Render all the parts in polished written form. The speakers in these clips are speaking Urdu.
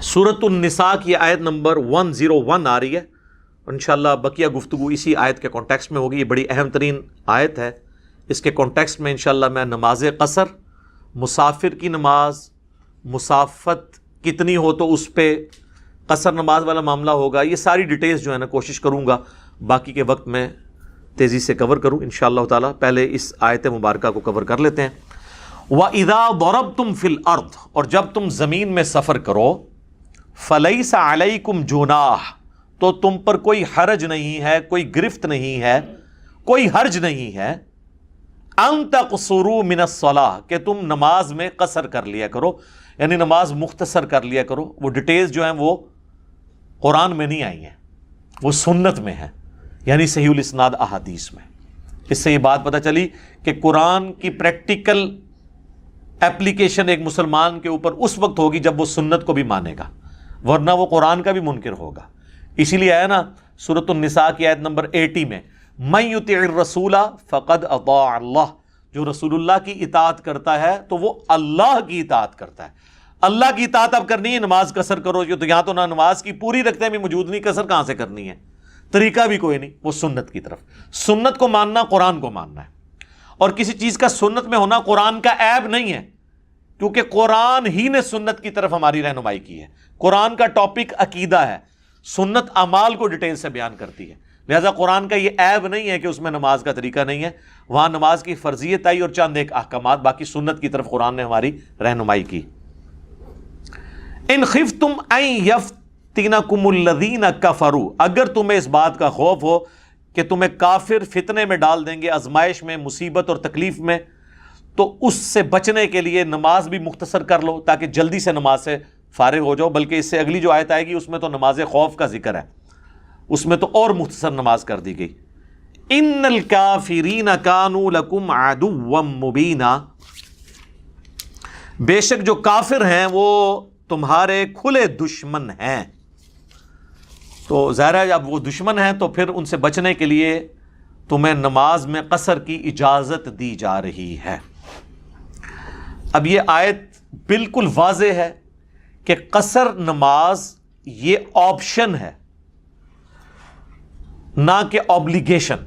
سورۃ النساء کی آیت نمبر 101 آ رہی ہے، انشاءاللہ بقیہ گفتگو اسی آیت کے کانٹیکسٹ میں ہوگی۔ یہ بڑی اہم ترین آیت ہے، اس کے کانٹیکسٹ میں انشاءاللہ میں نماز قصر، مسافر کی نماز، مسافت کتنی ہو تو اس پہ قصر نماز والا معاملہ ہوگا، یہ ساری ڈیٹیلز جو ہے نا کوشش کروں گا باقی کے وقت میں تیزی سے کور کروں انشاءاللہ تعالی۔ پہلے اس آیت مبارکہ کو کور کر لیتے ہیں۔ وَإِذَا ضَرَبْتُمْ فِي الْأَرْضِ، اور جب تم زمین میں سفر کرو، فَلَيْسَ عَلَيْكُمْ جُنَاحٌ، تو تم پر کوئی حرج نہیں ہے، کوئی گرفت نہیں ہے، کوئی حرج نہیں ہے، أَن تَقْصُرُوا مِنَ الصَّلَاةِ، کہ تم نماز میں قصر کر لیا کرو، یعنی نماز مختصر کر لیا کرو۔ وہ ڈیٹیلز جو ہیں وہ قرآن میں نہیں آئی ہیں، وہ سنت میں ہیں، یعنی صحیح الاسناد احادیث میں۔ اس سے یہ بات پتہ چلی کہ قرآن کی پریکٹیکل اپلیکیشن ایک مسلمان کے اوپر اس وقت ہوگی جب وہ سنت کو بھی مانے گا، ورنہ وہ قرآن کا بھی منکر ہوگا۔ اسی لیے آیا نا سورۃ النساء کی آیت نمبر 80 میں، مَن یُطِعِ الرَّسُولَ فَقَدْ أَطَاعَ اللَّهَ، جو رسول اللہ کی اطاعت کرتا ہے تو وہ اللہ کی اطاعت کرتا ہے۔ اللہ کی اطاعت اب کرنی ہے، نماز قصر کرو، یہ تو یہاں تو نہ نماز کی پوری رکھتے میں موجود نہیں، قصر کہاں سے کرنی ہے؟ طریقہ بھی کوئی نہیں، وہ سنت کی طرف۔ سنت کو ماننا قرآن کو ماننا ہے، اور کسی چیز کا سنت میں ہونا قرآن کا عیب نہیں ہے، کیونکہ قرآن ہی نے سنت کی طرف ہماری رہنمائی کی ہے۔ قرآن کا ٹاپک عقیدہ ہے، سنت اعمال کو ڈیٹیل سے بیان کرتی ہے، لہذا قرآن کا یہ عیب نہیں ہے کہ اس میں نماز کا طریقہ نہیں ہے، وہاں نماز کی فرضیت آئی اور چند ایک احکامات، باقی سنت کی طرف قرآن نے ہماری رہنمائی کی۔ ان خفتم ان یفتنکم الذین کفروا، اگر تمہیں اس بات کا خوف ہو کہ تمہیں کافر فتنے میں ڈال دیں گے، آزمائش میں، مصیبت اور تکلیف میں، تو اس سے بچنے کے لیے نماز بھی مختصر کر لو تاکہ جلدی سے نماز سے فارغ ہو جاؤ۔ بلکہ اس سے اگلی جو آیت آئے گی اس میں تو نماز خوف کا ذکر ہے، اس میں تو اور مختصر نماز کر دی گئی۔ ان الکافرین کانوا لکم عدوا مبینا، بے شک جو کافر ہیں وہ تمہارے کھلے دشمن ہیں۔ تو ظاہر ہے جب وہ دشمن ہیں تو پھر ان سے بچنے کے لیے تمہیں نماز میں قصر کی اجازت دی جا رہی ہے۔ اب یہ آیت بالکل واضح ہے کہ قصر نماز یہ آپشن ہے، نہ کہ obligation،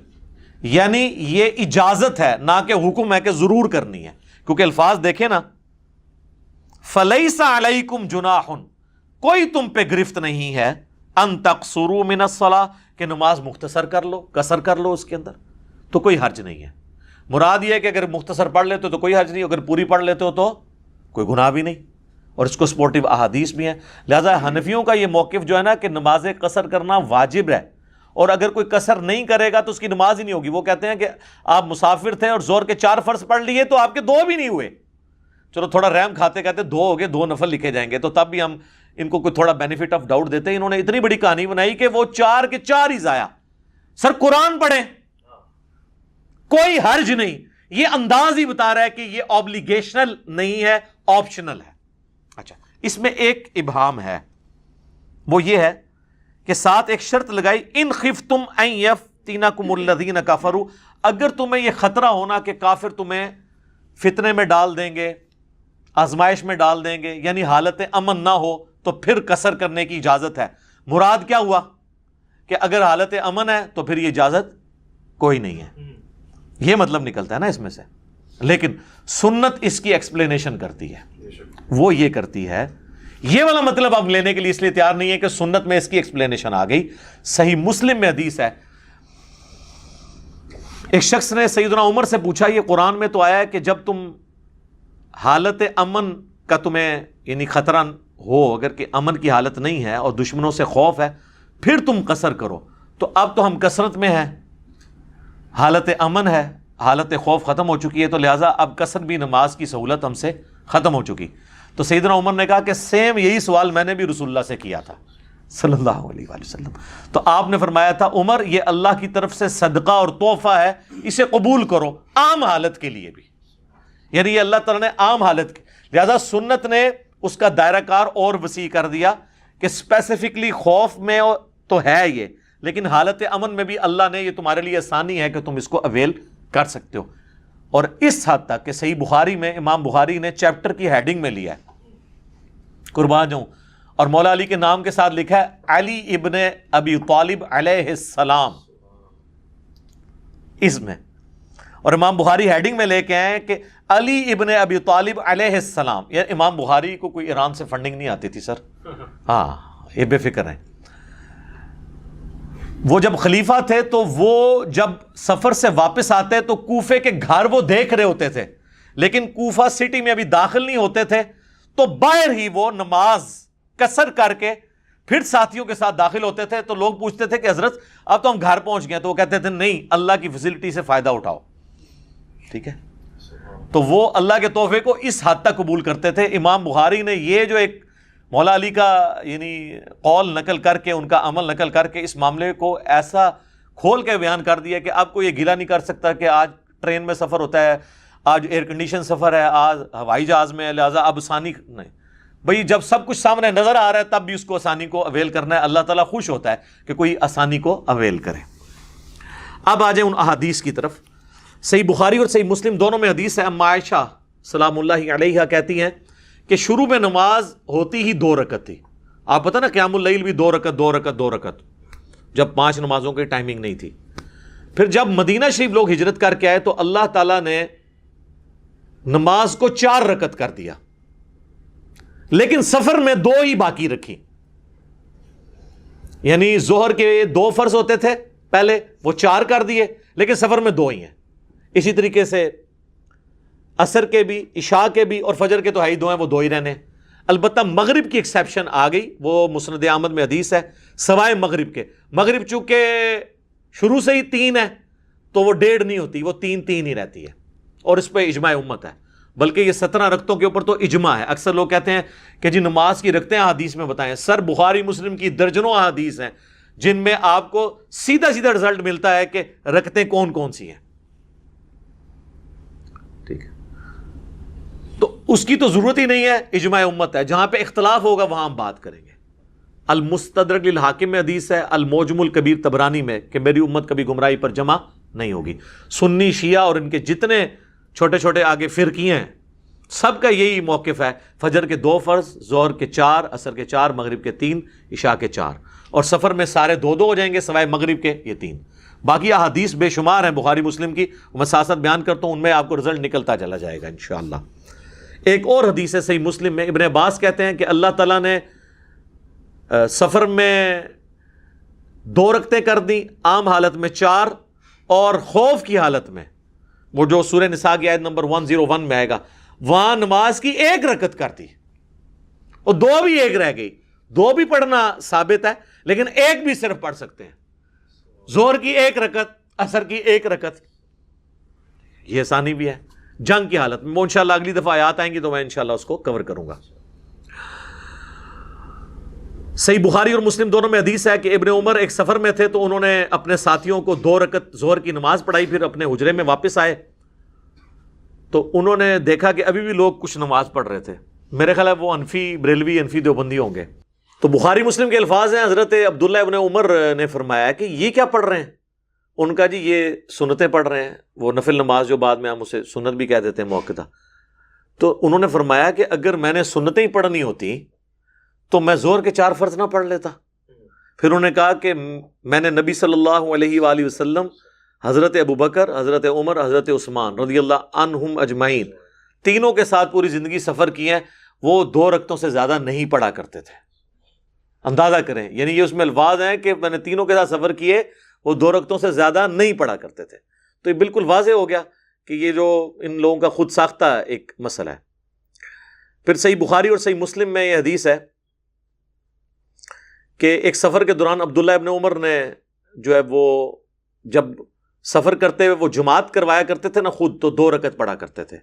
یعنی یہ اجازت ہے نہ کہ حکم ہے کہ ضرور کرنی ہے، کیونکہ الفاظ دیکھیں نا، فَلَيْسَ عَلَيْكُمْ جُنَاحٌ، کوئی تم پہ گرفت نہیں ہے، أَن تَقْصُرُوا مِنَ الصَّلَاةِ، کہ نماز مختصر کر لو، قصر کر لو اس کے اندر، تو کوئی حرج نہیں ہے۔ مراد یہ ہے کہ اگر مختصر پڑھ لیتے ہو تو کوئی حرج نہیں، اگر پوری پڑھ لیتے ہو تو کوئی گناہ بھی نہیں، اور اس کو سپورٹیو احادیث بھی ہیں۔ لہذا حنفیوں کا یہ موقف جو ہے نا کہ نماز قصر کرنا واجب ہے، اور اگر کوئی قصر نہیں کرے گا تو اس کی نماز ہی نہیں ہوگی۔ وہ کہتے ہیں کہ آپ مسافر تھے اور زور کے 4 فرض پڑھ لیے تو آپ کے 2 بھی نہیں ہوئے، چلو تھوڑا رحم کھاتے کہتے 2 ہو گئے، 2 نفل لکھے جائیں گے، تو تب بھی ہم ان کو کوئی تھوڑا بینیفٹ آف ڈاؤٹ دیتے ہیں۔ انہوں نے اتنی بڑی کہانی بنائی کہ وہ 4 کے 4 ہی ضائع۔ سر قرآن پڑھیں، کوئی حرج نہیں، یہ انداز ہی بتا رہا ہے کہ یہ اوبلیگیشنل نہیں ہے، آپشنل ہے۔ اچھا، اس میں ایک ابہام ہے، وہ یہ ہے کہ ساتھ ایک شرط لگائی، ان خفتم ان یفتنکم الذین کفروا، اگر تمہیں یہ خطرہ ہونا کہ کافر تمہیں فتنے میں ڈال دیں گے، آزمائش میں ڈال دیں گے، یعنی حالت امن نہ ہو تو پھر قصر کرنے کی اجازت ہے۔ مراد کیا ہوا کہ اگر حالت امن ہے تو پھر یہ اجازت کوئی نہیں ہے، یہ مطلب نکلتا ہے نا اس میں سے۔ لیکن سنت اس کی ایکسپلینیشن کرتی ہے، وہ یہ کرتی ہے، یہ والا مطلب اب لینے کے لیے اس لیے تیار نہیں ہے کہ سنت میں اس کی ایکسپلینیشن آ گئی۔ صحیح مسلم میں حدیث ہے، ایک شخص نے سیدنا عمر سے پوچھا، یہ قرآن میں تو آیا ہے کہ جب تم حالت امن کا تمہیں یعنی خطرہ ہو، اگر کہ امن کی حالت نہیں ہے اور دشمنوں سے خوف ہے، پھر تم قصر کرو، تو اب تو ہم کثرت میں ہیں، حالت امن ہے، حالت خوف ختم ہو چکی ہے، تو لہٰذا اب قصر بھی نماز کی سہولت ہم سے ختم ہو چکی۔ تو سیدنا عمر نے کہا کہ سیم یہی سوال میں نے بھی رسول اللہ سے کیا تھا صلی اللہ علیہ وآلہ وسلم، تو آپ نے فرمایا تھا عمر یہ اللہ کی طرف سے صدقہ اور تحفہ ہے، اسے قبول کرو عام حالت کے لیے بھی، یعنی یہ اللہ تعالیٰ نے عام حالت کی، لہذا سنت نے اس کا دائرہ کار اور وسیع کر دیا کہ اسپیسیفکلی خوف میں تو ہے یہ، لیکن حالت امن میں بھی اللہ نے یہ تمہارے لیے آسانی ہے کہ تم اس کو اویل کر سکتے ہو۔ اور اس حد تک کہ صحیح بخاری میں امام بخاری نے چیپٹر کی ہیڈنگ میں لیا ہے، قربان جاؤں، اور مولا علی کے نام کے ساتھ لکھا ہے علی ابن ابی طالب علیہ السلام اس میں، اور امام بخاری ہیڈنگ میں لے کے آئے کہ علی ابن ابی طالب علیہ السلام. یعنی امام بخاری کو کوئی ایران سے فنڈنگ نہیں آتی تھی سر، ہاں یہ بے فکر ہیں. وہ جب خلیفہ تھے تو وہ جب سفر سے واپس آتے تو کوفے کے گھر وہ دیکھ رہے ہوتے تھے، لیکن کوفہ سٹی میں ابھی داخل نہیں ہوتے تھے، تو باہر ہی وہ نماز قصر کر کے پھر ساتھیوں کے ساتھ داخل ہوتے تھے. تو لوگ پوچھتے تھے کہ حضرت اب تو ہم گھر پہنچ گئے، تو وہ کہتے تھے نہیں، اللہ کی فیسلٹی سے فائدہ اٹھاؤ. ٹھیک ہے، تو وہ اللہ کے تحفے کو اس حد تک قبول کرتے تھے. امام بخاری نے یہ جو ایک مولا علی کا یعنی قول نقل کر کے، ان کا عمل نقل کر کے، اس معاملے کو ایسا کھول کے بیان کر دیا کہ آپ کو یہ گلہ نہیں کر سکتا کہ آج ٹرین میں سفر ہوتا ہے، آج ایئر کنڈیشن سفر ہے، آج ہوائی جہاز میں، لہٰذا اب آسانی نہیں. بھئی جب سب کچھ سامنے نظر آ رہا ہے تب بھی اس کو آسانی کو اویل کرنا ہے. اللہ تعالیٰ خوش ہوتا ہے کہ کوئی آسانی کو اویل کرے. اب آ جائیں ان احادیث کی طرف. صحیح بخاری اور صحیح مسلم دونوں میں حدیث ہے. اما عائشہ سلام اللہ علیہا کہتی ہیں کہ شروع میں نماز ہوتی ہی 2 رکعت تھی. آپ پتہ نا قیام اللیل بھی 2 رکعت 2 رکعت 2 رکعت، جب 5 نمازوں کی ٹائمنگ نہیں تھی. پھر جب مدینہ شریف لوگ ہجرت کر کے آئے تو اللہ تعالیٰ نے نماز کو 4 رکعت کر دیا، لیکن سفر میں 2 ہی باقی رکھی. یعنی ظہر کے 2 فرض ہوتے تھے پہلے، وہ 4 کر دیے، لیکن سفر میں 2 ہی ہیں. اسی طریقے سے عصر کے بھی، عشاء کے بھی، اور فجر کے تو ہی 2 ہیں، وہ 2 ہی رہنے. البتہ مغرب کی ایکسیپشن آ گئی، وہ مسند احمد میں حدیث ہے، سوائے مغرب کے. مغرب چونکہ شروع سے ہی 3 ہے تو وہ 1.5 نہیں ہوتی، وہ 3 ہی رہتی ہے، اور اس پہ اجماع امت ہے. بلکہ یہ 17 رکعتوں کے اوپر تو اجماع ہے. اکثر لوگ کہتے ہیں کہ جی نماز کی رکعتیں حدیث میں بتائیں. سر بخاری مسلم کی درجنوں احادیث ہیں جن میں آپ کو سیدھا سیدھا رزلٹ ملتا ہے کہ رکعتیں کون کون سی ہیں. ٹھیک ہے، تو اس کی تو ضرورت ہی نہیں ہے، اجماع امت ہے. جہاں پہ اختلاف ہوگا وہاں ہم بات کریں گے. المستدرک للحاکم میں حدیث ہے، المعجم الکبیر طبرانی میں کہ میری امت کبھی گمراہی پر جمع نہیں ہوگی. سنی شیعہ اور ان کے جتنے چھوٹے چھوٹے آگے فرقیاں ہیں، سب کا یہی موقف ہے. فجر کے 2 فرض، ظہر کے 4، عصر کے 4، مغرب کے 3، عشاء کے 4، اور سفر میں سارے 2 ہو جائیں گے سوائے مغرب کے، یہ 3. باقی احادیث بے شمار ہیں بخاری مسلم کی، میں ساتھ ساتھ بیان کرتا ہوں، ان میں آپ کو رزلٹ نکلتا چلا جائے گا انشاءاللہ. ایک اور حدیث ہے صحیح مسلم میں، ابن عباس کہتے ہیں کہ اللہ تعالیٰ نے سفر میں 2 رکعتیں کر دیں، عام حالت میں 4، اور خوف کی حالت میں، وہ جو سورہ نساء کی آیت نمبر 101 میں آئے گا، وہاں نماز کی 1 رکعت کر دی، اور 2 بھی 1 رہ گئی. 2 بھی پڑھنا ثابت ہے، لیکن 1 بھی صرف پڑھ سکتے ہیں. ظہر کی 1 رکعت، عصر کی 1 رکعت، یہ آسانی بھی ہے جنگ کی حالت میں. وہ انشاءاللہ اگلی دفعہ آیات آئیں گی تو میں انشاءاللہ اس کو کور کروں گا. صحیح بخاری اور مسلم دونوں میں حدیث ہے کہ ابن عمر ایک سفر میں تھے تو انہوں نے اپنے ساتھیوں کو 2 رکعت ظہر کی نماز پڑھائی، پھر اپنے حجرے میں واپس آئے تو انہوں نے دیکھا کہ ابھی بھی لوگ کچھ نماز پڑھ رہے تھے. میرے خیال ہے وہ انفی بریلوی، انفی دیوبندی ہوں گے. تو بخاری مسلم کے الفاظ ہیں، حضرت عبداللہ ابن عمر نے فرمایا کہ یہ کیا پڑھ رہے ہیں؟ ان کا جی یہ سنتیں پڑھ رہے ہیں، وہ نفل نماز جو بعد میں ہم اسے سنت بھی کہہ دیتے ہیں موقع. تو انہوں نے فرمایا کہ اگر میں نے سنتیں ہی پڑھنی ہوتی تو میں ظہر کے 4 فرض نہ پڑھ لیتا. پھر انہوں نے کہا کہ میں نے نبی صلی اللہ علیہ وآلہ وسلم، حضرت ابوبکر، حضرت عمر، حضرت عثمان رضی اللہ عنہم اجمعین، تینوں کے ساتھ پوری زندگی سفر کی ہے، وہ 2 رکعتوں سے زیادہ نہیں پڑھا کرتے تھے. اندازہ کریں، یعنی یہ اس میں الفاظ ہیں کہ میں نے تینوں کے ساتھ سفر کیے، وہ 2 رکعتوں سے زیادہ نہیں پڑھا کرتے تھے. تو یہ بالکل واضح ہو گیا کہ یہ جو ان لوگوں کا خود ساختہ ایک مسئلہ ہے. پھر صحیح بخاری اور صحیح مسلم میں یہ حدیث ہے کہ ایک سفر کے دوران عبداللہ ابن عمر نے جو ہے وہ جب سفر کرتے ہوئے وہ جماعت کروایا کرتے تھے نا خود، تو 2 رکعت پڑھا کرتے تھے،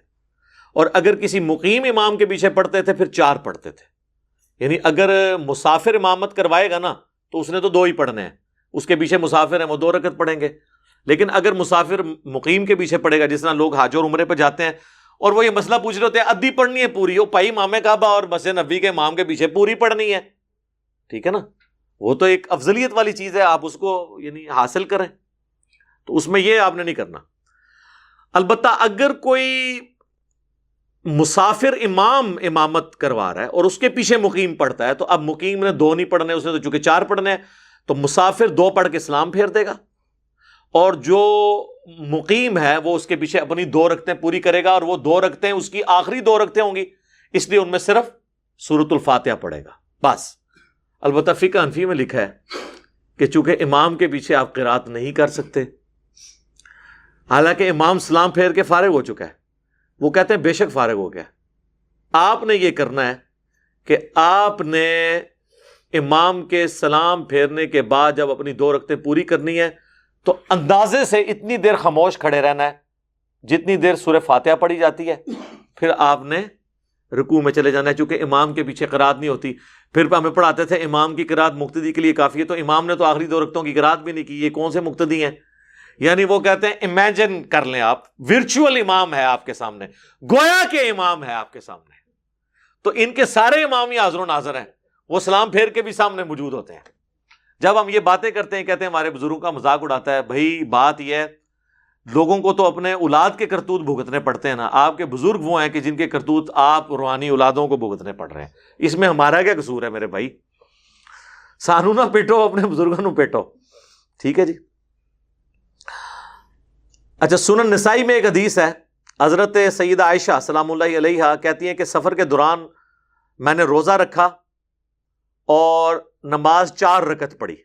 اور اگر کسی مقیم امام کے پیچھے پڑھتے تھے پھر 4 پڑھتے تھے. یعنی اگر مسافر امامت کروائے گا نا تو اس نے تو 2 ہی پڑھنے ہیں، اس کے پیچھے مسافر ہیں وہ 2 رکعت پڑھیں گے. لیکن اگر مسافر مقیم کے پیچھے پڑھے گا، جس طرح لوگ حج اور عمرے پہ جاتے ہیں اور وہ یہ مسئلہ پوچھ رہے ہوتے ہیں ادھی پڑھنی ہے پوری، وہ پائی امام کعبہ اور مسجد نبوی کے امام کے پیچھے پوری پڑھنی ہے، ٹھیک ہے نا، وہ تو ایک افضلیت والی چیز ہے، آپ اس کو یعنی حاصل کریں، تو اس میں یہ آپ نے نہیں کرنا. البتہ اگر کوئی مسافر امام امامت کروا رہا ہے اور اس کے پیچھے مقیم پڑھتا ہے، تو اب مقیم نے 2 نہیں پڑھنے، اس نے تو چونکہ 4 پڑھنے ہیں، تو مسافر 2 پڑھ کے سلام پھیر دے گا، اور جو مقیم ہے وہ اس کے پیچھے اپنی 2 رکعتیں پوری کرے گا، اور وہ 2 رکعتیں اس کی آخری 2 رکعتیں ہوں گی، اس لیے ان میں صرف سورۃ الفاتحہ پڑھے گا بس۔ البتہ فقہ حنفی میں لکھا ہے کہ چونکہ امام کے پیچھے آپ قرات نہیں کر سکتے، حالانکہ امام سلام پھیر کے فارغ ہو چکا ہے، وہ کہتے ہیں بے شک فارغ ہو گیا، آپ نے یہ کرنا ہے کہ آپ نے امام کے سلام پھیرنے کے بعد جب اپنی 2 رکعتیں پوری کرنی ہے تو اندازے سے اتنی دیر خاموش کھڑے رہنا ہے جتنی دیر سورہ فاتحہ پڑھی جاتی ہے، پھر آپ نے رکوع میں چلے جانا ہے، چونکہ امام کے پیچھے قرات نہیں ہوتی۔ پھر ہمیں پڑھاتے تھے امام کی قرات مقتدی کے لیے کافی ہے، تو امام نے تو آخری 2 رکعتوں کی قرات بھی نہیں کی، یہ کون سے مقتدی ہیں؟ یعنی وہ کہتے ہیں امیجن کر لیں آپ، ورچوئل امام ہے آپ کے سامنے، گویا کہ امام ہے آپ کے سامنے، تو ان کے سارے امام ہی حاضر و ناظر ہیں، وہ سلام پھیر کے بھی سامنے موجود ہوتے ہیں۔ جب ہم یہ باتیں کرتے ہیں، کہتے ہیں ہمارے بزرگوں کا مذاق اڑاتا ہے، بھائی بات یہ ہے لوگوں کو تو اپنے اولاد کے کرتوت بھگتنے پڑتے ہیں نا، آپ کے بزرگ وہ ہیں کہ جن کے کرتوت آپ روحانی اولادوں کو بھگتنے پڑ رہے ہیں، اس میں ہمارا کیا قصور ہے میرے بھائی؟ سانو نہ پیٹو، اپنے بزرگوں نو پیٹو، ٹھیک ہے جی۔ اچھا، سنن نسائی میں ایک حدیث ہے، حضرت سیدہ عائشہ سلام اللہ علیہا کہتی ہیں کہ سفر کے دوران میں نے روزہ رکھا اور نماز 4 رکعت پڑھی،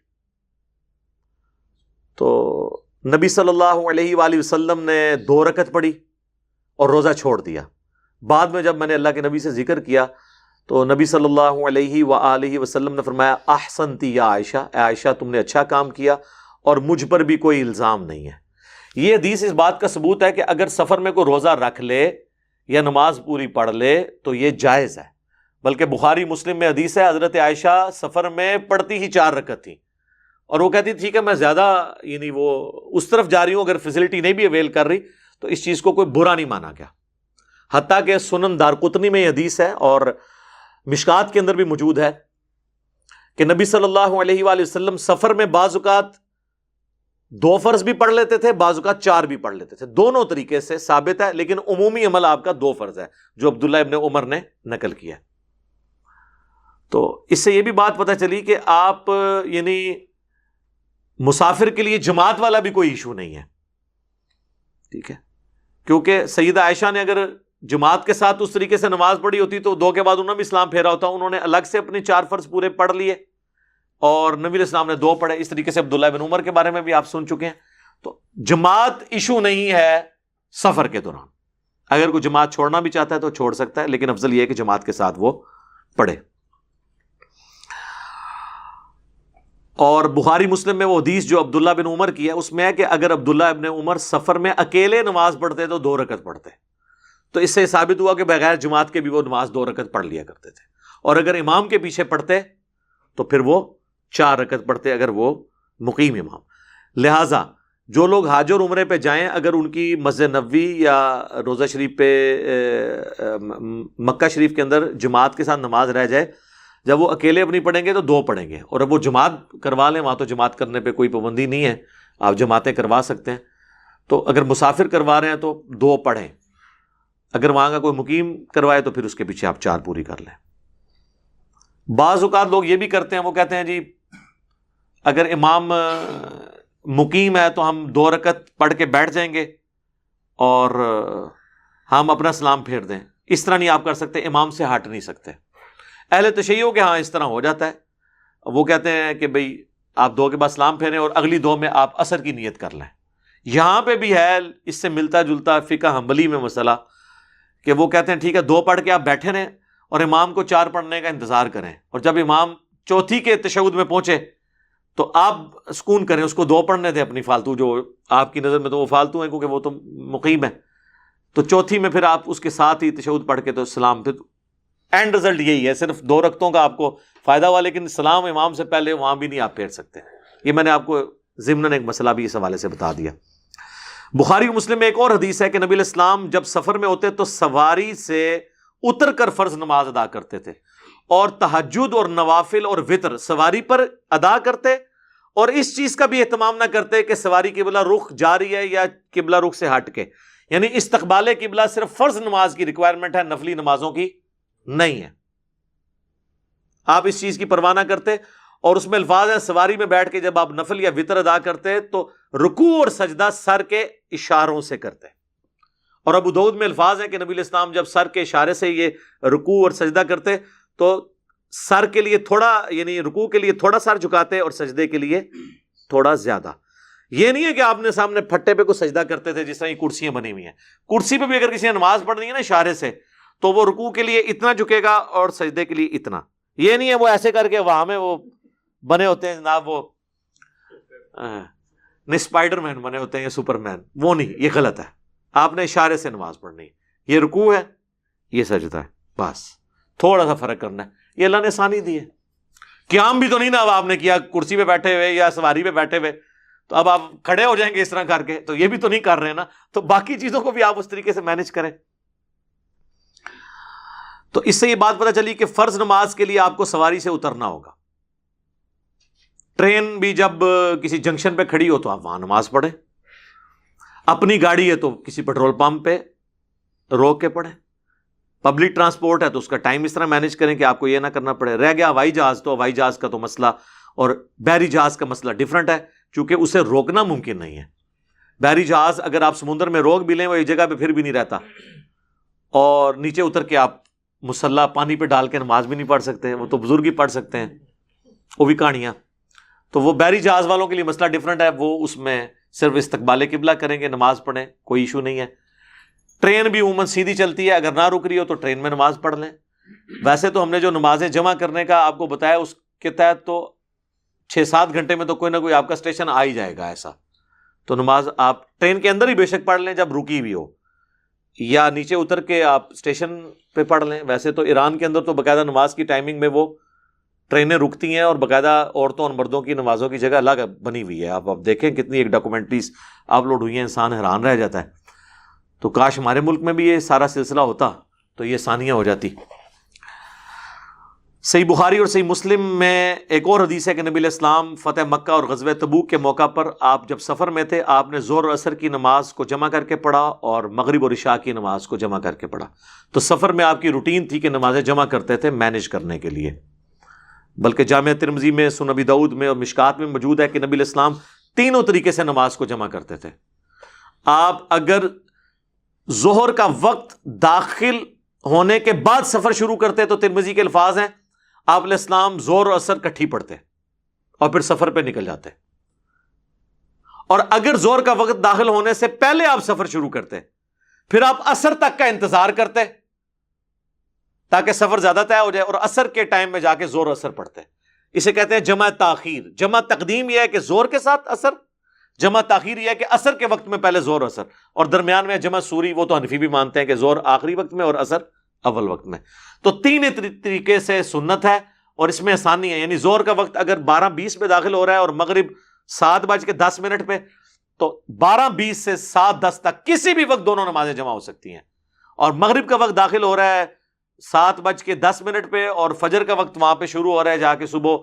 تو نبی صلی اللہ علیہ وآلہ وسلم نے 2 رکعت پڑھی اور روزہ چھوڑ دیا۔ بعد میں جب میں نے اللہ کے نبی سے ذکر کیا تو نبی صلی اللہ علیہ وآلہ وسلم نے فرمایا احسنتی یا عائشہ، اے عائشہ تم نے اچھا کام کیا اور مجھ پر بھی کوئی الزام نہیں ہے۔ یہ حدیث اس بات کا ثبوت ہے کہ اگر سفر میں کوئی روزہ رکھ لے یا نماز پوری پڑھ لے تو یہ جائز ہے، بلکہ بخاری مسلم میں حدیث ہے حضرت عائشہ سفر میں پڑھتی ہی 4 رکعت تھی، اور وہ کہتی تھی کہ میں زیادہ یعنی وہ اس طرف جا رہی ہوں، اگر فیسلٹی نہیں بھی اویل کر رہی تو اس چیز کو کوئی برا نہیں مانا گیا۔ حتیٰ کہ سنن دارقطنی میں یہ حدیث ہے اور مشکات کے اندر بھی موجود ہے کہ نبی صلی اللہ علیہ وآلہ وسلم سفر میں بعض اوقات 2 فرض بھی پڑھ لیتے تھے، بعض اوقات 4 بھی پڑھ لیتے تھے، دونوں طریقے سے ثابت ہے، لیکن عمومی عمل آپ کا 2 فرض ہے جو عبداللہ ابن عمر نے نقل کیا۔ تو اس سے یہ بھی بات پتہ چلی کہ آپ یعنی مسافر کے لیے جماعت والا بھی کوئی ایشو نہیں ہے، ٹھیک ہے، کیونکہ سیدہ عائشہ نے اگر جماعت کے ساتھ اس طریقے سے نماز پڑھی ہوتی تو 2 کے بعد انہوں نے بھی اسلام پھیرا ہوتا، انہوں نے الگ سے اپنے 4 فرض پورے پڑھ لیے اور نبی علیہ السلام نے 2 پڑھے۔ اس طریقے سے عبداللہ بن عمر کے بارے میں بھی آپ سن چکے ہیں۔ تو جماعت ایشو نہیں ہے سفر کے دوران، اگر کوئی جماعت چھوڑنا بھی چاہتا ہے تو چھوڑ سکتا ہے، لیکن افضل یہ ہے کہ جماعت کے ساتھ وہ پڑھے۔ اور بخاری مسلم میں وہ حدیث جو عبداللہ بن عمر کی ہے اس میں ہے کہ اگر عبداللہ ابن عمر سفر میں اکیلے نماز پڑھتے تو 2 رکعت پڑھتے، تو اس سے ثابت ہوا کہ بغیر جماعت کے بھی وہ نماز 2 رکعت پڑھ لیا کرتے تھے، اور اگر امام کے پیچھے پڑھتے تو پھر وہ 4 رکعت پڑھتے اگر وہ مقیم امام۔ لہٰذا جو لوگ حج اور عمرے پہ جائیں، اگر ان کی مسجد نبوی یا روضہ شریف پہ مکہ شریف کے اندر جماعت کے ساتھ نماز رہ جائے، جب وہ اکیلے اپنی پڑھیں گے تو 2 پڑھیں گے، اور اب وہ جماعت کروا لیں، وہاں تو جماعت کرنے پہ کوئی پابندی نہیں ہے، آپ جماعتیں کروا سکتے ہیں، تو اگر مسافر کروا رہے ہیں تو 2 پڑھیں، اگر وہاں کا کوئی مقیم کروائے تو پھر اس کے پیچھے آپ 4 پوری کر لیں۔ بعض اوقات لوگ یہ بھی کرتے ہیں، وہ کہتے ہیں جی اگر امام مقیم ہے تو ہم 2 رکعت پڑھ کے بیٹھ جائیں گے اور ہم اپنا سلام پھیر دیں۔ اس طرح نہیں آپ کر سکتے، امام سے ہٹ نہیں سکتے۔ اہل تشیع کے ہاں اس طرح ہو جاتا ہے، وہ کہتے ہیں کہ بھئی آپ 2 کے بعد سلام پھیریں اور اگلی 2 میں آپ عصر کی نیت کر لیں۔ یہاں پہ بھی ہے اس سے ملتا جلتا فقہ حنبلی میں مسئلہ کہ وہ کہتے ہیں ٹھیک ہے 2 پڑھ کے آپ بیٹھے رہیں اور امام کو 4 پڑھنے کا انتظار کریں، اور جب امام چوتھی کے تشہد میں پہنچے تو آپ سکون کریں، اس کو 2 پڑھنے دیں اپنی فالتو، جو آپ کی نظر میں تو وہ فالتو ہیں کیونکہ وہ تو مقیم ہے، تو چوتھی میں پھر آپ اس کے ساتھ ہی تشہد پڑھ کے تو سلام، پھر اینڈ رزلٹ یہی ہے، صرف 2 رکعتوں کا آپ کو فائدہ ہوا، لیکن سلام امام سے پہلے وہاں بھی نہیں آپ پھیر سکتے۔ یہ میں نے آپ کو ضمناً ایک مسئلہ بھی اس حوالے سے بتا دیا۔ بخاری و مسلم میں ایک اور حدیث ہے کہ نبی علیہ السلام جب سفر میں ہوتے تو سواری سے اتر کر فرض نماز ادا کرتے تھے، اور تہجد اور نوافل اور وطر سواری پر ادا کرتے، اور اس چیز کا بھی اہتمام نہ کرتے کہ سواری قبلہ رخ جا رہی ہے یا قبلہ رخ سے ہٹ کے، یعنی استقبال قبلہ صرف فرض نماز کی ریکوائرمنٹ ہے، نفلی نمازوں کی نہیں ہے. آپ اس چیز کی پرواہ نہ کرتے. اور اس میں الفاظ ہے سواری میں بیٹھ کے جب آپ نفل یا وتر ادا کرتے تو رکوع اور سجدہ سر کے اشاروں سے کرتے. اور ابو داؤد میں الفاظ ہیں کہ نبی علیہ السلام جب سر کے اشارے سے یہ رکوع اور سجدہ کرتے تو سر کے لیے تھوڑا، یعنی رکوع کے لیے تھوڑا سر جھکاتے اور سجدے کے لیے تھوڑا زیادہ. یہ نہیں ہے کہ آپ نے سامنے پھٹے پہ کوئی سجدہ کرتے تھے جس طرح یہ کرسیاں بنی ہوئی ہیں. کرسی پہ بھی اگر کسی نے نماز پڑھنی ہے نا اشارے سے تو وہ رکوع کے لیے اتنا جھکے گا اور سجدے کے لیے اتنا. یہ نہیں ہے وہ ایسے کر کے وہاں میں وہ بنے ہوتے ہیں جناب، وہ اسپائڈر مین بنے ہوتے ہیں یا سپر مین، وہ نہیں، یہ غلط ہے. آپ نے اشارے سے نماز پڑھنی ہے. یہ رکوع ہے، یہ سجدہ ہے، بس تھوڑا سا فرق کرنا ہے. یہ اللہ نے آسانی دی ہے. قیام بھی تو نہیں نا اب آپ نے کیا کرسی پہ بیٹھے ہوئے یا سواری پہ بیٹھے ہوئے تو اب آپ کھڑے ہو جائیں گے اس طرح کر کے، تو یہ بھی تو نہیں کر رہے نا. تو باقی چیزوں کو بھی آپ اس طریقے سے مینج کریں. تو اس سے یہ بات پتہ چلی کہ فرض نماز کے لیے آپ کو سواری سے اترنا ہوگا. ٹرین بھی جب کسی جنکشن پہ کھڑی ہو تو آپ وہاں نماز پڑھیں. اپنی گاڑی ہے تو کسی پیٹرول پمپ پہ روک کے پڑھیں. پبلک ٹرانسپورٹ ہے تو اس کا ٹائم اس طرح مینج کریں کہ آپ کو یہ نہ کرنا پڑے. رہ گیا ہوائی جہاز، تو ہوائی جہاز کا تو مسئلہ اور بحری جہاز کا مسئلہ ڈیفرنٹ ہے، چونکہ اسے روکنا ممکن نہیں ہے. بحری جہاز اگر آپ سمندر میں روک بھی لیں وہ ایک جگہ پہ پھر بھی نہیں رہتا، اور نیچے اتر کے آپ مسلح پانی پہ ڈال کے نماز بھی نہیں پڑھ سکتے. وہ تو بزرگ ہی پڑھ سکتے ہیں، وہ بھی کہانیاں. تو وہ بحری جہاز والوں کے لیے مسئلہ ڈیفرنٹ ہے، وہ اس میں صرف استقبال قبلہ کریں گے، نماز پڑھیں، کوئی ایشو نہیں ہے. ٹرین بھی عموماً سیدھی چلتی ہے، اگر نہ رک رہی ہو تو ٹرین میں نماز پڑھ لیں. ویسے تو ہم نے جو نمازیں جمع کرنے کا آپ کو بتایا اس کے تحت تو 6-7 گھنٹے میں تو کوئی نہ کوئی آپ کا اسٹیشن آ ہی جائے گا. ایسا تو نماز آپ ٹرین کے اندر ہی بے شک پڑھ لیں جب رکی بھی ہو، یا نیچے اتر کے آپ اسٹیشن پہ پڑھ لیں. ویسے تو ایران کے اندر تو باقاعدہ نماز کی ٹائمنگ میں وہ ٹرینیں رکتی ہیں اور باقاعدہ عورتوں اور مردوں کی نمازوں کی جگہ الگ بنی ہوئی ہے. آپ دیکھیں کتنی ایک ڈاکومنٹریز اپلوڈ ہوئی ہیں، انسان حیران رہ جاتا ہے. تو کاش ہمارے ملک میں بھی یہ سارا سلسلہ ہوتا تو یہ آسانیاں ہو جاتی. صحیح بخاری اور صحیح مسلم میں ایک اور حدیث ہے کہ نبی علیہ السلام فتح مکہ اور غزوہ تبوک کے موقع پر آپ جب سفر میں تھے آپ نے ظہر اور عصر کی نماز کو جمع کر کے پڑھا اور مغرب اور عشاء کی نماز کو جمع کر کے پڑھا. تو سفر میں آپ کی روٹین تھی کہ نمازیں جمع کرتے تھے مینج کرنے کے لیے. بلکہ جامعہ ترمذی میں، سنن ابی داؤد میں اور مشکات میں موجود ہے کہ نبی علیہ السلام تینوں طریقے سے نماز کو جمع کرتے تھے. آپ اگر ظہر کا وقت داخل ہونے کے بعد سفر شروع کرتے تو ترمذی کے الفاظ ہیں آپ علیہ السلام ظہر اور عصر کٹھی پڑھتے اور پھر سفر پہ نکل جاتے. اور اگر ظہر کا وقت داخل ہونے سے پہلے آپ سفر شروع کرتے پھر آپ عصر تک کا انتظار کرتے تاکہ سفر زیادہ طے ہو جائے اور عصر کے ٹائم میں جا کے ظہر عصر پڑھتے. اسے کہتے ہیں جمع تاخیر. جمع تقدیم یہ ہے کہ ظہر کے ساتھ عصر، جمع تاخیر یہ ہے کہ عصر کے وقت میں پہلے ظہر عصر، اور درمیان میں جمع سوری. وہ تو حنفی بھی مانتے ہیں کہ ظہر آخری وقت میں اور عصر اول وقت میں. تو تین طریقے سے سنت ہے اور اس میں آسانی ہے. یعنی ظہر کا وقت اگر 12:20 پہ داخل ہو رہا ہے اور مغرب 7:10 پہ، تو 12:20 سے 7:10 تک کسی بھی وقت دونوں نمازیں جمع ہو سکتی ہیں. اور مغرب کا وقت داخل ہو رہا ہے 7:10 پہ اور فجر کا وقت وہاں پہ شروع ہو رہا ہے جا کے صبح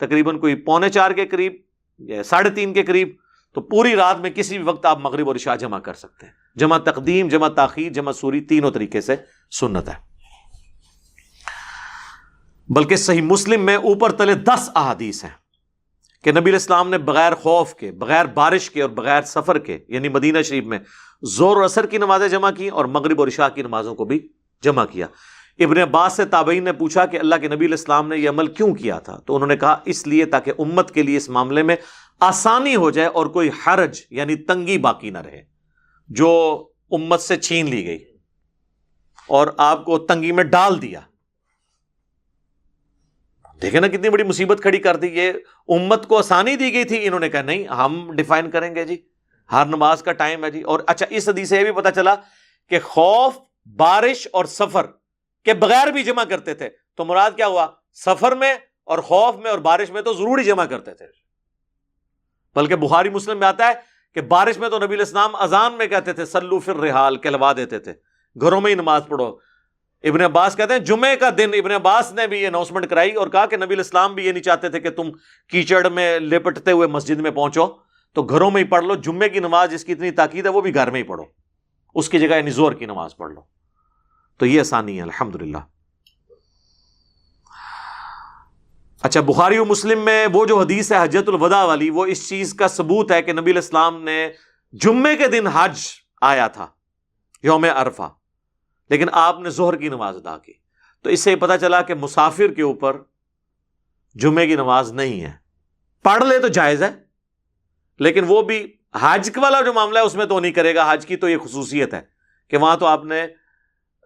تقریباً کوئی 3:45 کے قریب یا 3:30 کے قریب. تو پوری رات میں کسی بھی وقت آپ مغرب اور عشاء جمع کر سکتے ہیں. جمع تقدیم، جمع تاخیر، جمع سوری تینوں طریقے سے سنت ہے. بلکہ صحیح مسلم میں اوپر تلے 10 احادیث ہیں کہ نبی علیہ السلام نے بغیر خوف کے، بغیر بارش کے اور بغیر سفر کے، یعنی مدینہ شریف میں ظہر اور عصر کی نمازیں جمع کی اور مغرب اور عشاء کی نمازوں کو بھی جمع کیا. ابن عباس سے تابعین نے پوچھا کہ اللہ کے نبی علیہ السلام نے یہ عمل کیوں کیا تھا؟ تو انہوں نے کہا اس لیے تاکہ امت کے لیے اس معاملے میں آسانی ہو جائے اور کوئی حرج یعنی تنگی باقی نہ رہے جو امت سے چھین لی گئی اور آپ کو تنگی میں ڈال دیا. دیکھیں نا کتنی بڑی مصیبت کھڑی کر دی. یہ امت کو آسانی دی گئی تھی، انہوں نے کہا نہیں ہم ڈیفائن کریں گے جی، ہر نماز کا ٹائم ہے جی. اور اچھا اس حدیث سے یہ بھی پتہ چلا کہ خوف، بارش اور سفر کے بغیر بھی جمع کرتے تھے. تو مراد کیا ہوا؟ سفر میں اور خوف میں اور بارش میں تو ضروری جمع کرتے تھے. بلکہ بخاری مسلم میں آتا ہے کہ بارش میں تو نبی علیہ السلام اذان میں کہتے تھے سلو فی الرحال، کہلوا دیتے تھے گھروں میں ہی نماز پڑھو. ابن عباس کہتے ہیں جمعے کا دن ابن عباس نے بھی یہ اناؤنسمنٹ کرائی اور کہا کہ نبی علیہ السلام بھی یہ نہیں چاہتے تھے کہ تم کیچڑ میں لپٹتے ہوئے مسجد میں پہنچو، تو گھروں میں ہی پڑھ لو. جمعے کی نماز جس کی اتنی تاکید ہے وہ بھی گھر میں ہی پڑھو. اس کی جگہ یعنی ظہر کی نماز پڑھ لو. تو یہ آسانی ہے الحمدللہ. اچھا بخاری و مسلم میں وہ جو حدیث ہے حجۃ الوداع والی، وہ اس چیز کا ثبوت ہے کہ نبی علیہ السلام نے جمعے کے دن حج آیا تھا یوم عرفہ، لیکن آپ نے ظہر کی نماز ادا کی. تو اس سے یہ پتہ چلا کہ مسافر کے اوپر جمعے کی نماز نہیں ہے. پڑھ لے تو جائز ہے، لیکن وہ بھی حج والا جو معاملہ ہے اس میں تو نہیں کرے گا. حج کی تو یہ خصوصیت ہے کہ وہاں تو آپ نے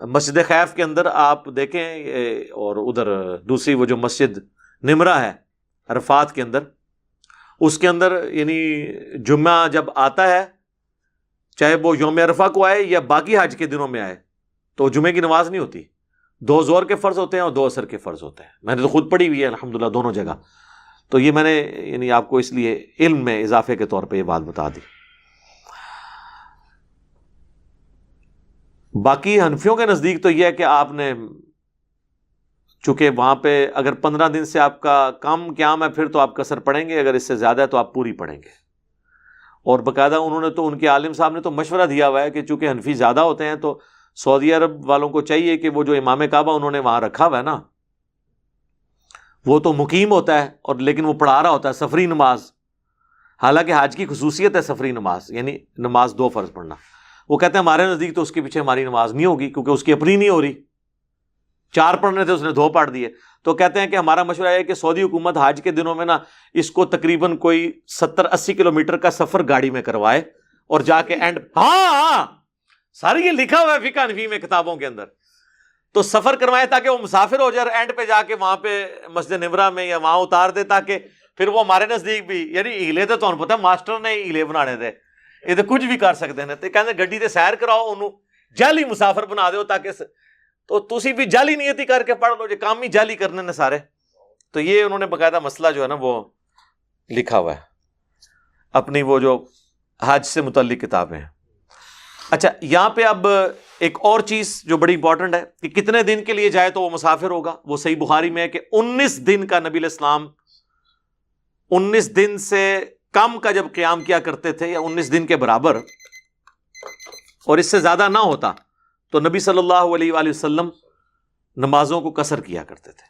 مسجد خیف کے اندر آپ دیکھیں، اور ادھر دوسری وہ جو مسجد نمرہ ہے عرفات کے اندر، اس کے اندر یعنی جمعہ جب آتا ہے، چاہے وہ یوم عرفہ کو آئے یا باقی حج کے دنوں میں آئے، تو جمعے کی نماز نہیں ہوتی. 2 ظہر کے فرض ہوتے ہیں اور 2 عصر کے فرض ہوتے ہیں. میں نے تو خود پڑھی ہوئی ہے الحمدللہ دونوں جگہ. تو یہ میں نے یعنی آپ کو اس لیے علم میں اضافے کے طور پہ یہ بات بتا دی. باقی حنفیوں کے نزدیک تو یہ ہے کہ آپ نے چونکہ وہاں پہ اگر 15 دن سے آپ کا کم قیام ہے پھر تو آپ قصر پڑھیں گے، اگر اس سے زیادہ ہے تو آپ پوری پڑھیں گے. اور باقاعدہ انہوں نے تو، ان کے عالم صاحب نے تو مشورہ دیا ہوا ہے کہ چونکہ حنفی زیادہ ہوتے ہیں تو سعودی عرب والوں کو چاہیے کہ وہ جو امام کعبہ انہوں نے وہاں رکھا ہوا ہے نا، وہ تو مقیم ہوتا ہے اور لیکن وہ پڑھا رہا ہوتا ہے سفری نماز. حالانکہ حج کی خصوصیت ہے سفری نماز، یعنی نماز 2 فرض پڑھنا. وہ کہتے ہیں ہمارے نزدیک تو اس کے پیچھے ہماری نماز نہیں ہوگی کیونکہ اس کی اپنی نہیں ہو رہی. 4 پڑھنے تھے اس نے 2 پڑھ دیے. تو کہتے ہیں کہ ہمارا مشورہ ہے کہ سعودی حکومت حج کے دنوں میں نا اس کو تقریباً کوئی 70-80 کلومیٹر کا سفر گاڑی میں کروائے اور جا کے اینڈ، ہاں ساری یہ لکھا ہوا ہے فقہ حنفی میں کتابوں کے اندر، تو سفر کروائے تاکہ وہ مسافر ہو جائے اور اینڈ پہ جا کے وہاں پہ مسجد نمرہ میں یا وہاں اتار دے، تاکہ پھر وہ ہمارے نزدیک بھی یعنی ہیلے تو تمہیں پتہ ماسٹر نے ہیلے بنانے تھے، یہ تو کچھ بھی کر سکتے ہیں. تو کہتے گڈی تے سیر کراؤ، انہوں جعلی مسافر بنا دو تاکہ تو تسی بھی جعلی نیتی کر کے پڑھ لو، جو کام ہی جعلی کرنے نے سارے. تو یہ انہوں نے باقاعدہ مسئلہ جو ہے نا وہ لکھا ہوا ہے اپنی وہ جو حج سے متعلق کتابیں ہیں. اچھا یہاں پہ اب ایک اور چیز جو بڑی امپورٹنٹ ہے کہ کتنے دن کے لیے جائے تو وہ مسافر ہوگا. وہ صحیح بخاری میں ہے کہ 19 دن کا نبی علیہ السلام 19 دن سے کم کا جب قیام کیا کرتے تھے یا 19 دن کے برابر اور اس سے زیادہ نہ ہوتا تو نبی صلی اللہ علیہ وآلہ وسلم نمازوں کو قصر کیا کرتے تھے.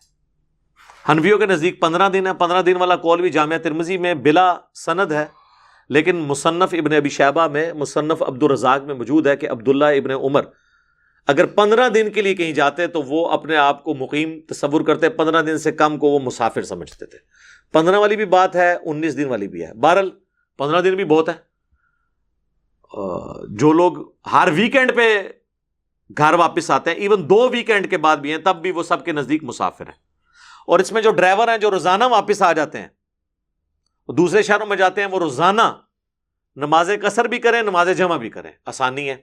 حنفیوں کے نزدیک 15 دن ہے. 15 دن والا قول بھی جامعہ ترمذی میں بلا سند ہے، لیکن مصنف ابن ابی شیبہ میں، مصنف عبد الرزاق میں موجود ہے کہ عبداللہ ابن عمر اگر 15 دن کے لیے کہیں جاتے تو وہ اپنے آپ کو مقیم تصور کرتے، 15 دن سے کم کو وہ مسافر سمجھتے تھے. 15 والی بھی بات ہے، 19 دن والی بھی ہے. بہرحال 15 دن بھی بہت ہے. جو لوگ ہر ویکینڈ پہ گھر واپس آتے ہیں، ایون 2 ویکینڈ کے بعد بھی ہیں، تب بھی وہ سب کے نزدیک مسافر ہیں. اور اس میں جو ڈرائیور ہیں جو روزانہ واپس آ جاتے ہیں، دوسرے شہروں میں جاتے ہیں، وہ روزانہ نماز قصر بھی کریں، نماز جمع بھی کریں، آسانی ہے.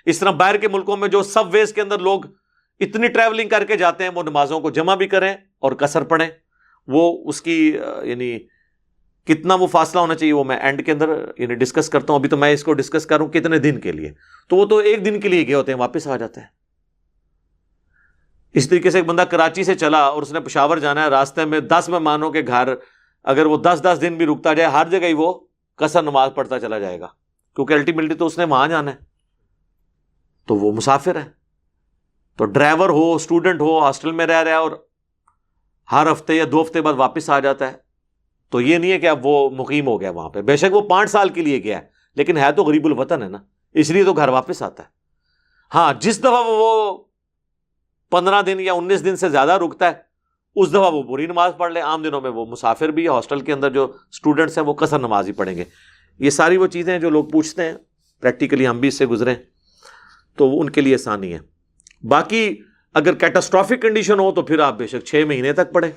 اس طرح باہر کے ملکوں میں جو سب ویز کے اندر لوگ اتنی ٹریولنگ کر کے جاتے ہیں، وہ نمازوں کو جمع بھی کریں اور قصر پڑھیں. وہ اس کی یعنی کتنا وہ فاصلہ ہونا چاہیے وہ میں اینڈ کے اندر یعنی ڈسکس کرتا ہوں. ابھی تو میں اس کو ڈسکس کروں کتنے دن کے لیے، تو وہ تو 1 دن کے لیے گئے ہوتے ہیں، واپس آ جاتے ہیں. اس طریقے سے ایک بندہ کراچی سے چلا اور اس نے پشاور جانا ہے، راستے میں 10 مہمانوں کے گھر اگر وہ 10 دن بھی رکتا جائے، ہر جگہ ہی وہ قصر نماز پڑھتا چلا جائے گا، کیونکہ الٹیمیٹلی تو اس نے وہاں جانا ہے، تو وہ مسافر ہے. تو ڈرائیور ہو، اسٹوڈنٹ ہو، ہاسٹل میں رہ رہا ہے اور ہر ہفتے یا 2 ہفتے بعد واپس آ جاتا ہے، تو یہ نہیں ہے کہ اب وہ مقیم ہو گیا وہاں پہ. بے شک وہ 5 سال کے لیے گیا ہے، لیکن ہے تو غریب الوطن ہے نا، اس لیے تو گھر واپس آتا ہے. ہاں جس دفعہ وہ 15 دن یا 19 دن سے زیادہ رکتا ہے اس دفعہ وہ پوری نماز پڑھ لے. عام دنوں میں وہ مسافر بھی، ہاسٹل کے اندر جو اسٹوڈنٹس ہیں وہ قصر نماز ہی پڑھیں گے. یہ ساری وہ چیزیں جو لوگ پوچھتے ہیں، پریکٹیکلی ہم بھی اس سے گزریں تو ان کے لیے آسانی ہے. باقی اگر کیٹاسٹرافک کنڈیشن ہو تو پھر آپ بے شک 6 مہینے تک پڑھیں.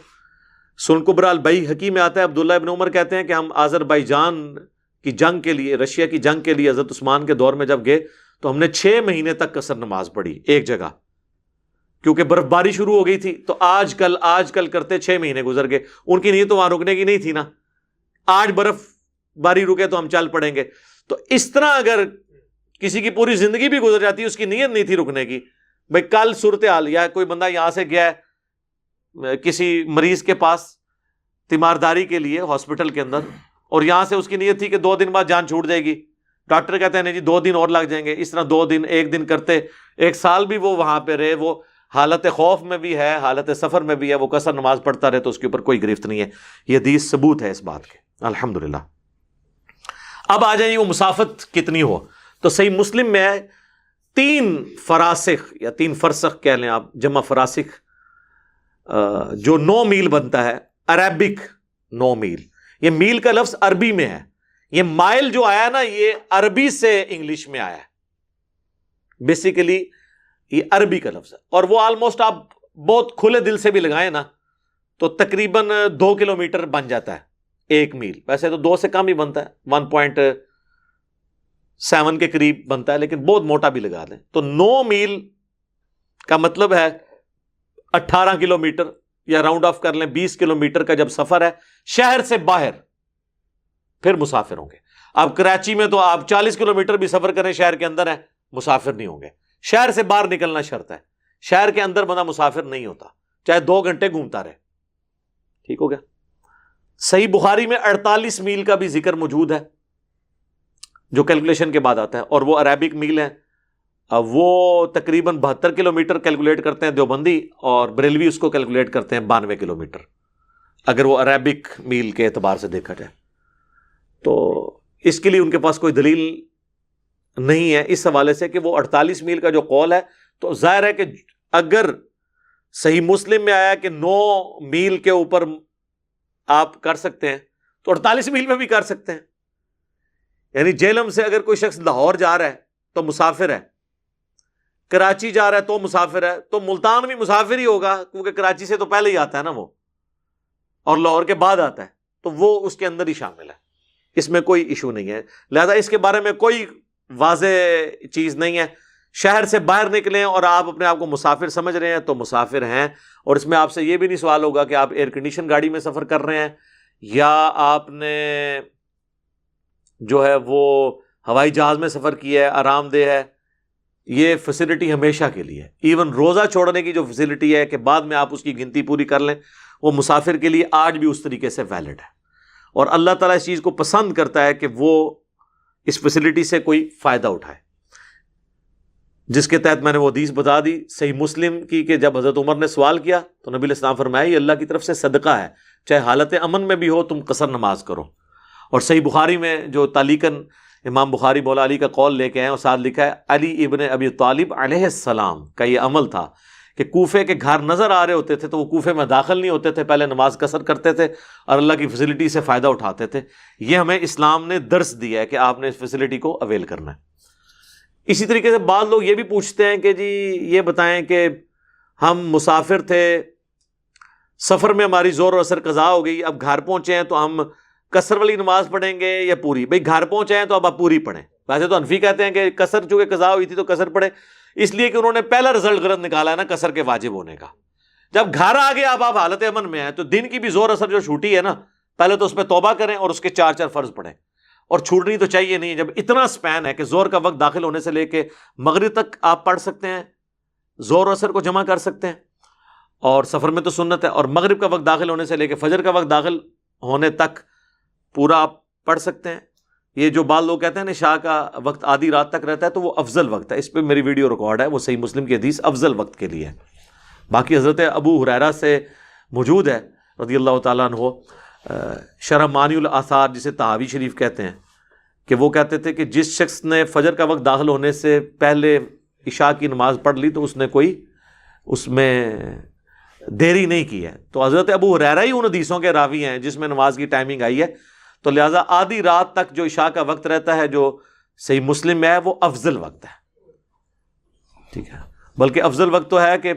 سن کبرا البیہقی میں آتا ہے، عبداللہ ابن عمر کہتے ہیں کہ ہم آذربائیجان کی جنگ کے لیے، رشیا کی جنگ کے لیے حضرت عثمان کے دور میں جب گئے تو ہم نے 6 مہینے تک قصر نماز پڑھی ایک جگہ، کیونکہ برف باری شروع ہو گئی تھی. تو آج کل کرتے 6 مہینے گزر گئے. ان کی نیت تو وہاں رکنے کی نہیں تھی نا، آج برف باری رکے تو ہم چل پڑیں گے. تو اس طرح اگر کسی کی پوری زندگی بھی گزر جاتی ہے، اس کی نیت نہیں تھی رکنے کی، بھائی کل صورتحال یا کوئی بندہ یہاں سے گیا ہے کسی مریض کے پاس تیمارداری کے لیے ہاسپٹل کے اندر، اور یہاں سے اس کی نیت تھی کہ 2 دن بعد جان چھوٹ جائے گی، ڈاکٹر کہتے ہیں نہیں جی 2 دن اور لگ جائیں گے، اس طرح 2 دن 1 دن کرتے 1 سال بھی وہ وہاں پہ رہے، وہ حالت خوف میں بھی ہے، حالت سفر میں بھی ہے، وہ قصر نماز پڑھتا رہے تو اس کے اوپر کوئی گرفت نہیں ہے. یہ حدیث ثبوت ہے اس بات کے الحمدللہ. اب آ جائیں وہ مسافت کتنی ہو، تو صحیح مسلم میں ہے 3 فراسخ یا 3 فرسخ کہہ لیں آپ، جمع فراسخ، جو 9 میل بنتا ہے، عربک 9 میل. یہ میل کا لفظ عربی میں ہے، یہ مائل جو آیا نا یہ عربی سے انگلش میں آیا ہے، بیسیکلی یہ عربی کا لفظ ہے. اور وہ آلموسٹ آپ بہت کھلے دل سے بھی لگائیں نا تو تقریباً 2 کلومیٹر بن جاتا ہے 1 میل. ویسے تو 2 سے کم ہی بنتا ہے، 1.7 کے قریب بنتا ہے، لیکن بہت موٹا بھی لگا دیں تو 9 میل کا مطلب ہے 18 کلومیٹر، یا راؤنڈ آف کر لیں 20 کلومیٹر کا جب سفر ہے شہر سے باہر، پھر مسافر ہوں گے. اب کراچی میں تو آپ 40 کلومیٹر بھی سفر کریں شہر کے اندر ہے، مسافر نہیں ہوں گے. شہر سے باہر نکلنا شرط ہے، شہر کے اندر بندہ مسافر نہیں ہوتا، چاہے 2 گھنٹے گھومتا رہے. ٹھیک ہو گیا. صحیح بخاری میں 48 میل کا بھی ذکر موجود ہے جو کیلکولیشن کے بعد آتا ہے، اور وہ عربک میل ہے. وہ تقریباً 72 کلومیٹر کیلکولیٹ کرتے ہیں دیوبندی، اور بریلوی اس کو کیلکولیٹ کرتے ہیں 92 کلومیٹر اگر وہ عربک میل کے اعتبار سے دیکھا جائے. تو اس کے لیے ان کے پاس کوئی دلیل نہیں ہے اس حوالے سے کہ وہ 48 میل کا جو قول ہے، تو ظاہر ہے کہ اگر صحیح مسلم میں آیا کہ 9 میل کے اوپر آپ کر سکتے ہیں تو 48 میل میں بھی کر سکتے ہیں. یعنی جہلم سے اگر کوئی شخص لاہور جا رہا ہے تو مسافر ہے، کراچی جا رہا ہے تو مسافر ہے، تو ملتان بھی مسافر ہی ہوگا کیونکہ کراچی سے تو پہلے ہی آتا ہے نا وہ، اور لاہور کے بعد آتا ہے، تو وہ اس کے اندر ہی شامل ہے، اس میں کوئی ایشو نہیں ہے. لہذا اس کے بارے میں کوئی واضح چیز نہیں ہے. شہر سے باہر نکلیں اور آپ اپنے آپ کو مسافر سمجھ رہے ہیں تو مسافر ہیں. اور اس میں آپ سے یہ بھی نہیں سوال ہوگا کہ آپ ایئر کنڈیشن گاڑی میں سفر کر رہے ہیں یا آپ نے جو ہے وہ ہوائی جہاز میں سفر کیا ہے، آرام دہ ہے. یہ فیسلٹی ہمیشہ کے لیے ہے. ایون روزہ چھوڑنے کی جو فیسلٹی ہے کہ بعد میں آپ اس کی گنتی پوری کر لیں، وہ مسافر کے لیے آج بھی اس طریقے سے ویلڈ ہے. اور اللہ تعالیٰ اس چیز کو پسند کرتا ہے کہ وہ اس فیسلٹی سے کوئی فائدہ اٹھائے، جس کے تحت میں نے وہ حدیث بتا دی صحیح مسلم کی کہ جب حضرت عمر نے سوال کیا تو نبی علیہ السلام فرمایا یہ اللہ کی طرف سے صدقہ ہے، چاہے حالت امن میں بھی ہو تم قصر نماز کرو. اور صحیح بخاری میں جو تعلیقاً امام بخاری مولا علی کا قول لے کے ہیں اور ساتھ لکھا ہے علی ابن ابی طالب علیہ السلام کا یہ عمل تھا کہ کوفے کے گھر نظر آ رہے ہوتے تھے تو وہ کوفے میں داخل نہیں ہوتے تھے، پہلے نماز قصر کرتے تھے اور اللہ کی فیسلٹی سے فائدہ اٹھاتے تھے. یہ ہمیں اسلام نے درس دیا ہے کہ آپ نے اس فیسلٹی کو اویل کرنا ہے. اسی طریقے سے بعض لوگ یہ بھی پوچھتے ہیں کہ جی یہ بتائیں کہ ہم مسافر تھے، سفر میں ہماری زور و اثر قضا ہو گئی، اب گھر پہنچے ہیں تو ہم قصر والی نماز پڑھیں گے یا پوری؟ بھئی گھر پہنچے ہیں تو اب آپ پوری پڑھیں. ویسے تو حنفی کہتے ہیں کہ قصر چونکہ قضا ہوئی تھی تو قصر پڑھیں، اس لیے کہ انہوں نے پہلا رزلٹ غلط نکالا ہے نا قصر کے واجب ہونے کا. جب گھر آ گئے اب آپ حالت امن میں ہیں تو دن کی بھی زور اثر جو چھوٹی ہے نا، پہلے تو اس پہ توبہ کریں اور اس کے 4 فرض پڑھیں. اور چھوٹنی تو چاہیے نہیں. جب اتنا سپین ہے کہ زور کا وقت داخل ہونے سے لے کے مغرب تک آپ پڑھ سکتے ہیں، زور و اثر کو جمع کر سکتے ہیں، اور سفر میں تو سنت ہے، اور مغرب کا وقت داخل ہونے سے لے کے فجر کا وقت داخل ہونے تک پورا آپ پڑھ سکتے ہیں. یہ جو بعض لوگ کہتے ہیں نا عشاء کا وقت آدھی رات تک رہتا ہے تو وہ افضل وقت ہے، اس پہ میری ویڈیو ریکارڈ ہے، وہ صحیح مسلم کی حدیث افضل وقت کے لیے ہے. باقی حضرت ابو ہریرہ سے موجود ہے رضی اللہ تعالیٰ عنہ، شرح معانی الاثار جسے طحاوی شریف کہتے ہیں، کہ وہ کہتے تھے کہ جس شخص نے فجر کا وقت داخل ہونے سے پہلے عشاء کی نماز پڑھ لی تو اس نے کوئی اس میں دیری نہیں کی ہے. تو حضرت ابو ہریرہ ہی ان حدیثوں کے راوی ہیں جس میں نماز کی ٹائمنگ آئی ہے، تو لہٰذا آدھی رات تک جو عشاء کا وقت رہتا ہے جو صحیح مسلم میں ہے وہ افضل وقت ہے. ٹھیک ہے، بلکہ افضل وقت تو ہے کہ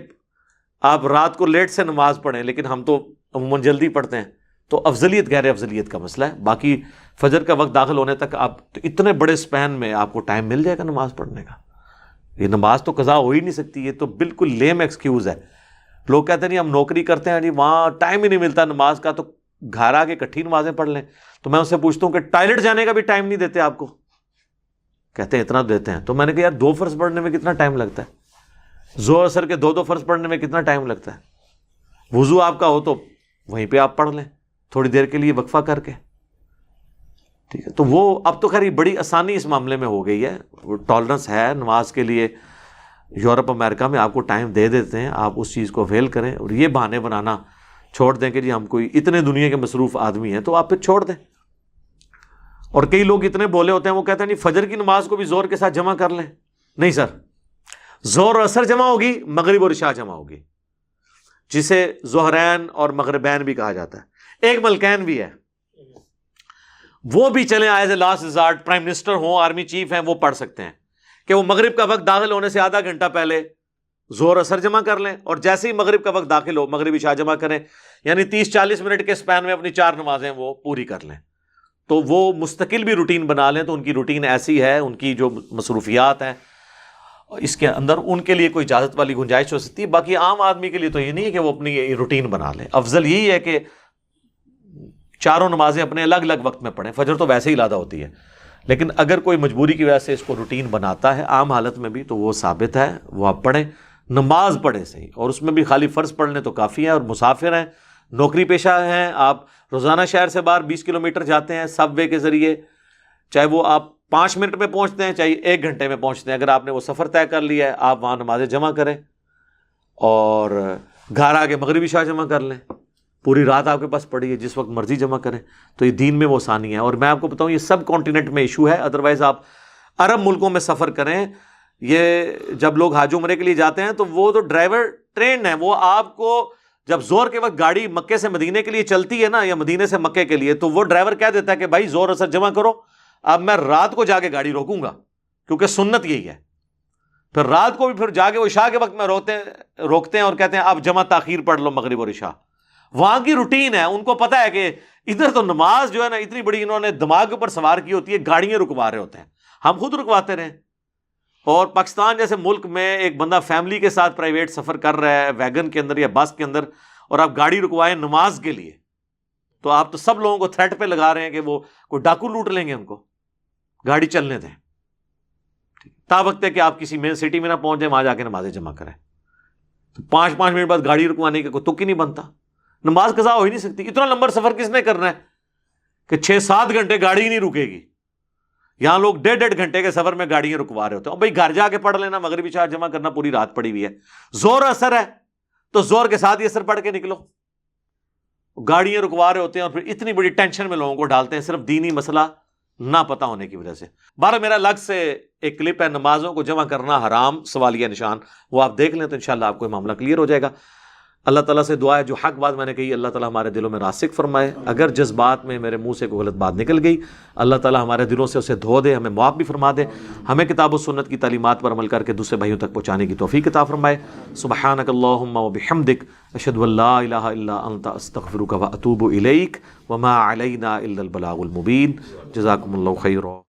آپ رات کو لیٹ سے نماز پڑھیں، لیکن ہم تو عموماً جلدی پڑھتے ہیں، تو افضلیت غیر افضلیت کا مسئلہ ہے. باقی فجر کا وقت داخل ہونے تک آپ تو اتنے بڑے سپین میں آپ کو ٹائم مل جائے گا نماز پڑھنے کا. یہ نماز تو قضا ہو ہی نہیں سکتی، یہ تو بالکل لیم ایکسکیوز ہے. لوگ کہتے ہیں نہیں ہم نوکری کرتے ہیں جی وہاں ٹائم ہی نہیں ملتا نماز کا، تو گھر آ کے اکٹھی نمازیں پڑھ لیں. تو میں ان سے پوچھتا ہوں کہ ٹائلٹ جانے کا بھی ٹائم نہیں دیتے آپ کو؟ کہتے ہیں اتنا دیتے ہیں. تو میں نے کہا یار 2 فرض پڑھنے میں کتنا ٹائم لگتا ہے؟ زور اثر کے 2 فرض پڑھنے میں کتنا ٹائم لگتا ہے؟ وضو آپ کا ہو تو وہیں پہ آپ پڑھ لیں تھوڑی دیر کے لیے وقفہ کر کے. ٹھیک ہے، تو وہ اب تو خیر یہ بڑی آسانی اس معاملے میں ہو گئی ہے، وہ ٹالرنس ہے نماز کے لیے، یورپ امریکہ میں آپ کو ٹائم دے دیتے ہیں، آپ اس چیز کو اویل کریں، اور یہ بہانے بنانا چھوڑ دیں کہ جی ہم کوئی اتنے دنیا کے مصروف آدمی ہیں، تو آپ پھر چھوڑ دیں۔ اور کئی لوگ اتنے بولے ہوتے ہیں، وہ کہتے ہیں نہیں فجر کی نماز کو بھی زور کے ساتھ جمع کر لیں، نہیں سر، زور اور اثر جمع ہوگی، مغرب اور عشاء جمع ہوگی، جسے ظہرین اور مغربین بھی کہا جاتا ہے، ایک ملکین بھی ہے، وہ بھی چلیں as a last resort, prime minister ہوں، آرمی چیف ہیں، وہ پڑھ سکتے ہیں کہ وہ مغرب کا وقت داخل ہونے سے آدھا گھنٹہ پہلے زور اثر جمع کر لیں، اور جیسے ہی مغرب کا وقت داخل ہو مغرب عشاء جمع کریں، یعنی 30-40 منٹ کے سپین میں اپنی 4 نمازیں وہ پوری کر لیں۔ تو وہ مستقل بھی روٹین بنا لیں، تو ان کی روٹین ایسی ہے، ان کی جو مصروفیات ہیں اس کے اندر ان کے لیے کوئی اجازت والی گنجائش ہو سکتی ہے۔ باقی عام آدمی کے لیے تو یہ نہیں ہے کہ وہ اپنی روٹین بنا لے، افضل یہی ہے کہ چاروں نمازیں اپنے الگ الگ وقت میں پڑھیں، فجر تو ویسے ہی لادہ ہوتی ہے، لیکن اگر کوئی مجبوری کی وجہ سے اس کو روٹین بناتا ہے عام حالت میں بھی، تو وہ ثابت ہے، وہ آپ پڑھیں، نماز پڑھیں صحیح، اور اس میں بھی خالی فرض پڑھ لیں تو کافی ہے۔ اور مسافر ہیں، نوکری پیشہ ہیں، آپ روزانہ شہر سے باہر 20 کلومیٹر جاتے ہیں سب وے کے ذریعے، چاہے وہ آپ 5 منٹ میں پہنچتے ہیں چاہے 1 گھنٹے میں پہنچتے ہیں، اگر آپ نے وہ سفر طے کر لیا ہے آپ وہاں نمازیں جمع کریں، اور گھر آ کے مغربی عشاء جمع کر لیں، پوری رات آپ کے پاس پڑی ہے، جس وقت مرضی جمع کریں، تو یہ دین میں وہ آسانی ہے۔ اور میں آپ کو بتاؤں یہ سب کانٹیننٹ میں ایشو ہے، ادروائز آپ عرب ملکوں میں سفر کریں، یہ جب لوگ حج عمرے کے لیے جاتے ہیں تو وہ تو ڈرائیور ٹرینڈ ہیں، وہ آپ کو جب زور کے وقت گاڑی مکے سے مدینے کے لیے چلتی ہے نا، یا مدینے سے مکے کے لیے، تو وہ ڈرائیور کہہ دیتا ہے کہ بھائی زور اثر جمع کرو، اب میں رات کو جا کے گاڑی روکوں گا، کیونکہ سنت یہی ہے۔ پھر رات کو بھی پھر جا کے وہ عشاء کے وقت میں روکتے ہیں اور کہتے ہیں اب جمع تاخیر پڑھ لو مغرب اور عشاء۔ وہاں کی روٹین ہے، ان کو پتا ہے کہ ادھر تو نماز جو ہے نا اتنی بڑی انہوں نے دماغ کے اوپر سوار کی ہوتی ہے، گاڑیاں رکوا رہے ہوتے ہیں، ہم خود رکواتے رہے۔ اور پاکستان جیسے ملک میں ایک بندہ فیملی کے ساتھ پرائیویٹ سفر کر رہا ہے ویگن کے اندر یا بس کے اندر، اور آپ گاڑی رکوائیں نماز کے لیے، تو آپ تو سب لوگوں کو تھریٹ پہ لگا رہے ہیں کہ وہ کوئی ڈاکو لوٹ لیں گے ان کو، گاڑی چلنے دیں، تا وقت ہے کہ آپ کسی مین سٹی میں نہ پہنچ جائیں، وہاں جا کے نمازیں جمع کریں۔ 5 منٹ بعد گاڑی رکوانے کا کوئی تک ہی نہیں بنتا، نماز قضا ہو ہی نہیں سکتی۔ اتنا لمبا سفر کس نے کرنا ہے کہ 6-7 گھنٹے گاڑی ہی نہیں رکے گی؟ یہاں لوگ 1.5 گھنٹے کے سفر میں گاڑیاں رکوا رہے ہوتے ہیں، بھائی گھر جا کے پڑھ لینا، مغرب عشاء جمع کرنا، پوری رات پڑی ہوئی ہے، زور اثر ہے تو زور کے ساتھ ہی اثر پڑھ کے نکلو۔ گاڑیاں رکوا رہے ہوتے ہیں اور پھر اتنی بڑی ٹینشن میں لوگوں کو ڈالتے ہیں صرف دینی مسئلہ نہ پتہ ہونے کی وجہ سے۔ بارہ میرا الگ سے ایک کلپ ہے نمازوں کو جمع کرنا حرام سوالیہ نشان، وہ آپ دیکھ لیں تو انشاءاللہ آپ کو یہ معاملہ کلیئر ہو جائے گا۔ اللہ تعالیٰ سے دعا ہے جو حق بات میں نے کہی اللہ تعالیٰ ہمارے دلوں میں راسخ فرمائے، اگر جذبات میں میرے منہ سے کوئی غلط بات نکل گئی اللہ تعالیٰ ہمارے دلوں سے اسے دھو دے، ہمیں معاف بھی فرما دے، ہمیں کتاب و سنت کی تعلیمات پر عمل کر کے دوسرے بھائیوں تک پہنچانے کی توفیق عطا فرمائے۔ سبحانک اللہم و بحمدک، اشہد ان لا الہ الا انت، استغفرک و اتوب الیک، وما علینا الا البلاغ المبین۔ جزاکم اللہ خیرا۔